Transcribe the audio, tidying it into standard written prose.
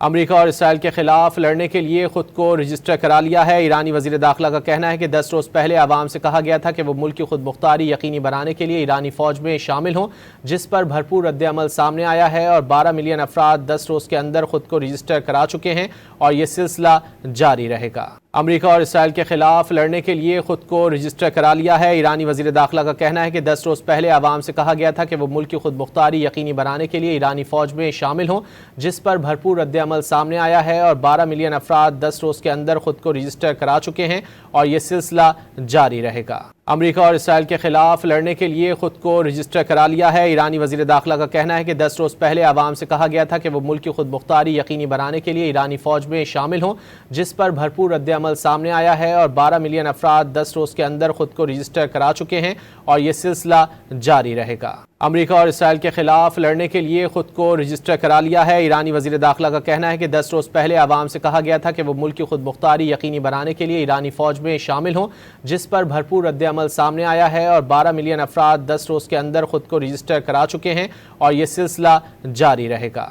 امریکہ اور اسرائیل کے خلاف لڑنے کے لیے خود کو رجسٹر کرا لیا ہے۔ ایرانی وزیر داخلہ کا کہنا ہے کہ 10 روز پہلے عوام سے کہا گیا تھا کہ وہ ملک کی خود مختاری یقینی بنانے کے لیے ایرانی فوج میں شامل ہوں، جس پر بھرپور رد عمل سامنے آیا ہے اور 12 ملین افراد 10 روز کے اندر خود کو رجسٹر کرا چکے ہیں اور یہ سلسلہ جاری رہے گا۔ امریکہ اور اسرائیل کے خلاف لڑنے کے لیے خود کو رجسٹر کرا لیا ہے۔ ایرانی وزیر داخلہ کا کہنا ہے کہ 10 روز پہلے عوام سے کہا گیا تھا کہ وہ ملک کی خود مختاری یقینی بنانے کے لیے ایرانی فوج میں شامل ہوں، جس پر بھرپور رد عمل سامنے آیا ہے اور 12 ملین افراد 10 روز کے اندر خود کو رجسٹر کرا چکے ہیں اور یہ سلسلہ جاری رہے گا۔ امریکہ اور اسرائیل کے خلاف لڑنے کے لیے خود کو رجسٹر کرا لیا ہے۔ ایرانی وزیر داخلہ کا کہنا ہے کہ 10 روز پہلے عوام سے کہا گیا تھا کہ وہ ملک کی خود مختاری یقینی بنانے کے لیے ایرانی فوج میں شامل ہوں، جس پر بھرپور رد عمل سامنے آیا ہے اور 12 ملین افراد 10 روز کے اندر خود کو رجسٹر کرا چکے ہیں اور یہ سلسلہ جاری رہے گا۔ امریکہ اور اسرائیل کے خلاف لڑنے کے لیے خود کو رجسٹر کرا لیا ہے۔ ایرانی وزیر داخلہ کا کہنا ہے کہ 10 روز پہلے عوام سے کہا گیا تھا کہ وہ ملک کی خود مختاری یقینی بنانے کے لیے ایرانی فوج میں شامل ہوں، جس پر بھرپور رد عمل سامنے آیا ہے اور 12 ملین افراد 10 روز کے اندر خود کو رجسٹر کرا چکے ہیں اور یہ سلسلہ جاری رہے گا۔